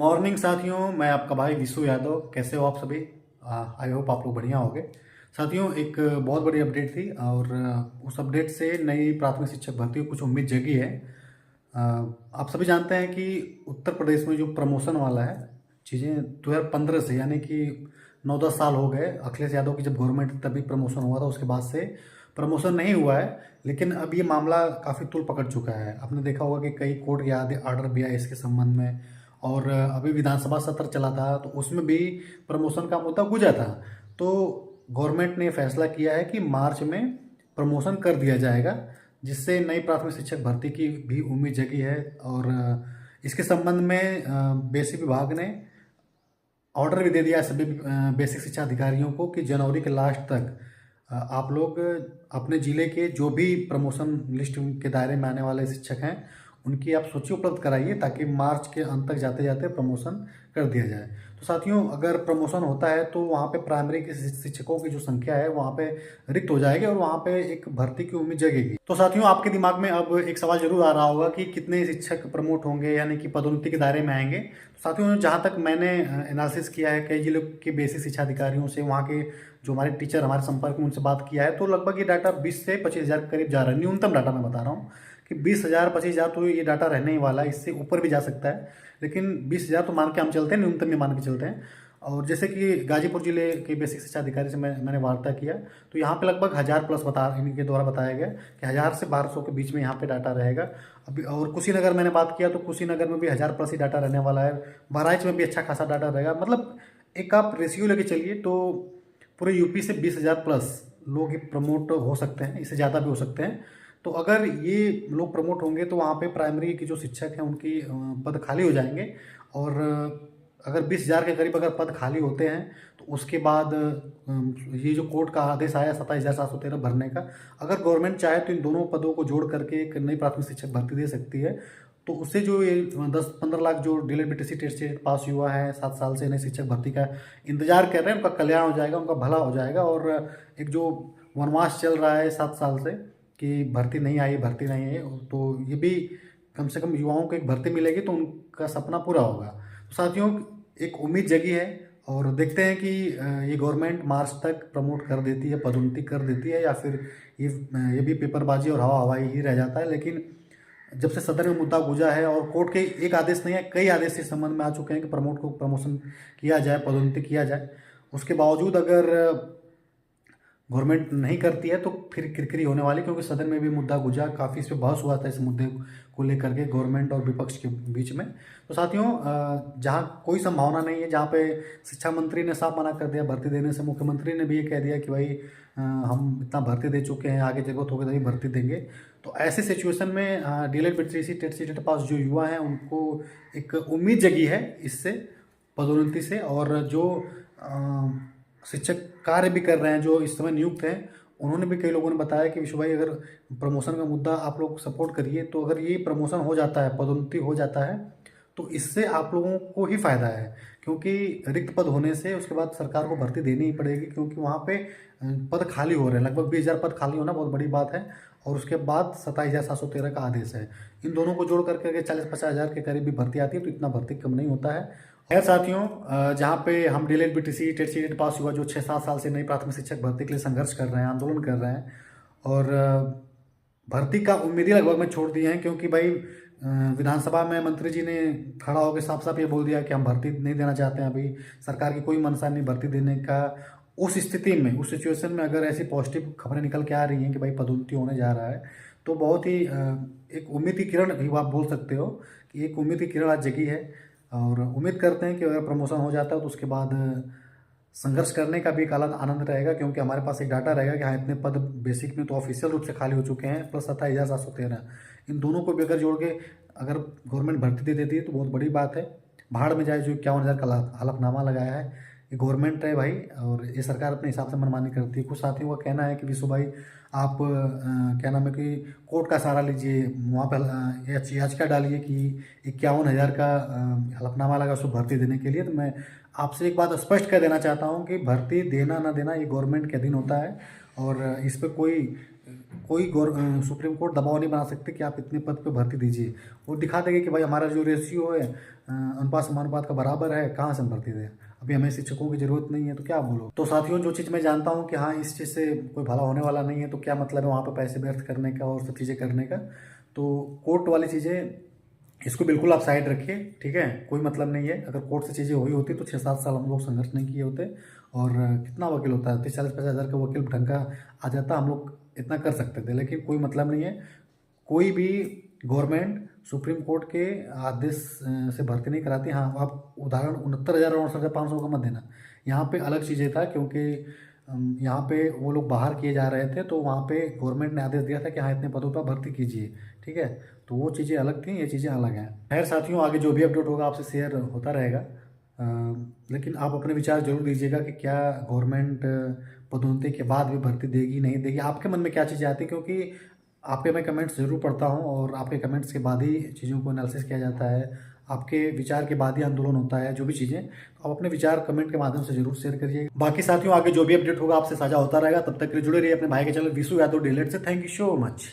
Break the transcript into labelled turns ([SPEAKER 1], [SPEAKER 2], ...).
[SPEAKER 1] Morning साथियों, मैं आपका भाई विशु यादव। कैसे हो आप सभी? आई होप आप लोग बढ़िया होंगे। साथियों, एक बहुत बड़ी अपडेट थी और उस अपडेट से नई प्राथमिक शिक्षक भर्ती को कुछ उम्मीद जगी है। आप सभी जानते हैं कि उत्तर प्रदेश में जो प्रमोशन वाला है चीज़ें 2015 से, यानी कि 9-10 साल हो गए। अखिलेश यादव की जब गवर्नमेंट थी तभी प्रमोशन हुआ था, उसके बाद से प्रमोशन नहीं हुआ है। लेकिन अब ये मामला काफ़ी तूल पकड़ चुका है। आपने देखा होगा कि कई कोर्ट के आर्डर भी आए इसके संबंध में, और अभी विधानसभा सत्र चला था तो उसमें भी प्रमोशन का मुद्दा गूंजा था। तो गवर्नमेंट ने फैसला किया है कि मार्च में प्रमोशन कर दिया जाएगा, जिससे नई प्राथमिक शिक्षक भर्ती की भी उम्मीद जगी है। और इसके संबंध में बेसिक विभाग ने ऑर्डर भी दे दिया है सभी बेसिक शिक्षा अधिकारियों को कि जनवरी के लास्ट तक आप लोग अपने ज़िले के जो भी प्रमोशन लिस्ट के दायरे में आने वाले शिक्षक हैं उनकी आप सूची उपलब्ध कराइए, ताकि मार्च के अंत तक जाते जाते प्रमोशन कर दिया जाए। तो साथियों, अगर प्रमोशन होता है तो वहाँ पे प्राइमरी के शिक्षकों की जो संख्या है वहाँ पे रिक्त हो जाएगी और वहाँ पे एक भर्ती की उम्मीद जगेगी। तो साथियों, आपके दिमाग में अब एक सवाल जरूर आ रहा होगा कि कितने शिक्षक प्रमोट होंगे, यानी कि पदोन्नति के दायरे में आएंगे। तो साथियों, जहाँ तक मैंने एनालिसिस किया है कई जिलों के बेसिक शिक्षा अधिकारियों से, वहाँ के जो हमारे टीचर हमारे संपर्क में उनसे बात किया है, तो लगभग ये डाटा 20 से 25 हज़ार के करीब जा रहा है। न्यूनतम डाटा मैं बता रहा हूँ कि 20 हज़ार 25 हज़ार तो ये डाटा रहने ही वाला है। इससे ऊपर भी जा सकता है, लेकिन 20 हज़ार तो मान के हम चलते हैं, न्यूनतम में मान के चलते हैं। और जैसे कि गाजीपुर जिले के बेसिक शिक्षा अधिकारी से मैंने वार्ता किया, तो यहाँ पे लगभग 1000 प्लस इनके द्वारा बताया गया कि 1000 से 1200 के बीच में यहाँ पे डाटा रहेगा अभी। और कुशीनगर मैंने बात किया तो कुशीनगर में भी 1000 प्लस ही डाटा रहने वाला है। बहराइच में भी अच्छा खासा डाटा रहेगा। मतलब एक आप रेशियो लेके चलिए तो पूरे यूपी से 20,000 प्लस लोग ही प्रमोट हो सकते हैं, इससे ज़्यादा भी हो सकते हैं। तो अगर ये लोग प्रमोट होंगे तो वहाँ पे प्राइमरी की जो शिक्षक हैं उनकी पद खाली हो जाएंगे। और अगर 20,000 के करीब अगर पद खाली होते हैं तो उसके बाद ये जो कोर्ट का आदेश आया 27,713 भरने का, अगर गवर्नमेंट चाहे तो इन दोनों पदों को जोड़ करके एक नई प्राथमिक शिक्षक भर्ती दे सकती है। तो उससे जो ये 10-15 लाख जो डीएलएड बीटीसी टेट से पास हुआ है 7 साल से नई शिक्षक भर्ती का इंतजार कर रहे हैं, उनका कल्याण हो जाएगा, उनका भला हो जाएगा। और एक जो वनवास चल रहा है 7 साल से कि भर्ती नहीं आई, भर्ती नहीं आई, तो ये भी कम से कम युवाओं को एक भर्ती मिलेगी तो उनका सपना पूरा होगा। तो साथियों, एक उम्मीद जगी है और देखते हैं कि ये गवर्नमेंट मार्च तक प्रमोट कर देती है, पदोन्नति कर देती है, या फिर ये भी पेपरबाजी और हवा हवाई ही रह जाता है। लेकिन जब से सदन में मुद्दा गूंजा है और कोर्ट के एक आदेश नहीं है, कई आदेश इस संबंध में आ चुके हैं कि प्रमोशन किया जाए, पदोन्नति किया जाए, उसके बावजूद अगर गवर्नमेंट नहीं करती है तो फिर किरकिरी होने वाली। क्योंकि सदन में भी मुद्दा गूंजा, काफ़ी इस पर बहस हुआ था इस मुद्दे को लेकर के गवर्नमेंट और विपक्ष के बीच में। तो साथियों, जहाँ कोई संभावना नहीं है, जहाँ पे शिक्षा मंत्री ने साफ मना कर दिया भर्ती देने से, मुख्यमंत्री ने भी ये कह दिया कि भाई हम इतना भर्ती दे चुके हैं, आगे जरूरत होगी तभी भर्ती देंगे। तो ऐसे सिचुएशन में DElEd BTC TET CTET pass जो युवा हैं उनको एक उम्मीद जगी है इससे, पदोन्नति से। और जो शिक्षक कार्य भी कर रहे हैं जो इस समय नियुक्त हैं, उन्होंने भी, कई लोगों ने बताया कि विशु भाई, अगर प्रमोशन का मुद्दा आप लोग सपोर्ट करिए, तो अगर ये प्रमोशन हो जाता है, पदोन्नति हो जाता है, तो इससे आप लोगों को ही फायदा है। क्योंकि रिक्त पद होने से उसके बाद सरकार को भर्ती देनी ही पड़ेगी, क्योंकि वहाँ पे पद खाली हो रहे हैं। लगभग 20,000 पद खाली होना बहुत बड़ी बात है। और उसके बाद 27,713 का आदेश है। इन दोनों को जोड़ करके अगर 40-50 हज़ार के करीब भी भर्ती आती है तो इतना भर्ती कम नहीं होता है। खैर साथियों, जहाँ पे हम DElEd BTC TET CTET pass हुआ जो 6-7 साल से नई प्राथमिक शिक्षक भर्ती के लिए संघर्ष कर रहे हैं, आंदोलन कर रहे हैं, और भर्ती का उम्मीदें लगभग में छोड़ दी हैं। क्योंकि भाई विधानसभा में मंत्री जी ने खड़ा होकर साफ साफ ये बोल दिया कि हम भर्ती नहीं देना चाहते हैं, अभी सरकार की कोई मंशा नहीं भर्ती देने का। उस स्थिति में, उस सिचुएशन में अगर ऐसी पॉजिटिव खबरें निकल के आ रही हैं कि भाई पदोन्नति होने जा रहा है, तो बहुत ही एक उम्मीद की किरण भी आप बोल सकते हो कि एक उम्मीद की किरण आज जगी है। और उम्मीद करते हैं कि अगर प्रमोशन हो जाता है तो उसके बाद संघर्ष करने का भी एक अलग आनंद रहेगा, क्योंकि हमारे पास एक डाटा रहेगा कि हाँ, इतने पद बेसिक में तो ऑफिशियल रूप से खाली हो चुके हैं, प्लस 27,713। इन दोनों को भी अगर जोड़ के अगर गवर्नमेंट भर्ती दे देती है तो बहुत बड़ी बात है। भाड़ में जाए जो 51,000 का हलफनामा लगाया है, ये गवर्नमेंट है भाई, और ये सरकार अपने हिसाब से मनमानी करती है। कुछ साथियों का कहना है कि विशु भाई, आप क्या नाम है कि कोर्ट का सहारा लीजिए, वहाँ पर याचिका डालिए कि 51,000 का हलफनामा लगा उसको भर्ती देने के लिए। तो मैं आपसे एक बात स्पष्ट कर देना चाहता हूँ कि भर्ती देना ना देना ये गवर्नमेंट के अधीन होता है। और इस पर कोई कोई सुप्रीम कोर्ट दबाव नहीं बना सकते कि आप इतने पद पे भर्ती दीजिए। वो दिखा देंगे कि भाई हमारा जो रेशियो है अनुपात समानुपात का बराबर है, कहाँ से हम भर्ती दें, अभी हमें शिक्षकों की ज़रूरत नहीं है तो क्या बोलो। तो साथियों, जो चीज़ मैं जानता हूँ कि हाँ इस चीज़ से कोई भला होने वाला नहीं है, तो क्या मतलब है वहाँ पर पैसे व्यर्थ करने का और सब चीज़ें करने का। तो कोर्ट वाली चीज़ें, इसको बिल्कुल आप साइड रखिए, ठीक है, कोई मतलब नहीं है। अगर कोर्ट से चीज़ें हुई होती तो 6-7 साल हम लोग संघर्ष नहीं किए होते। और कितना वकील होता है, 30-40-50 हज़ार का वकील ढंग का आ जाता, हम लोग इतना कर सकते थे। लेकिन कोई मतलब नहीं है, कोई भी गवर्नमेंट सुप्रीम कोर्ट के आदेश से भर्ती नहीं कराती। हाँ, आप उदाहरण 69,000 और 68,500 का मत देना। यहाँ पे अलग चीज़ें था, क्योंकि यहाँ पे वो लोग बाहर किए जा रहे थे, तो वहाँ पे गवर्नमेंट ने आदेश दिया था कि हाँ इतने पदों पर भर्ती कीजिए, ठीक है। तो वो चीज़ें अलग थी, ये चीज़ें अलग हैं। खैर साथियों, आगे जो भी अपडेट होगा आपसे शेयर होता रहेगा। लेकिन आप अपने विचार जरूर दीजिएगा कि क्या गवर्नमेंट पदोन्नति के बाद भी भर्ती देगी नहीं देगी, आपके मन में क्या चीज़ें आती हैं, क्योंकि आपके मैं कमेंट्स ज़रूर पढ़ता हूँ और आपके कमेंट्स के बाद ही चीज़ों को एनालिसिस किया जाता है, आपके विचार के बाद ही आंदोलन होता है, जो भी चीज़ें। तो आप अपने विचार कमेंट के माध्यम से जरूर शेयर करिए। बाकी साथियों, आगे जो भी अपडेट होगा आपसे साझा होता रहेगा। तब तक के लिए जुड़े रहिए अपने भाई के चैनल विशु यादव डिलेट से। Thank you so much.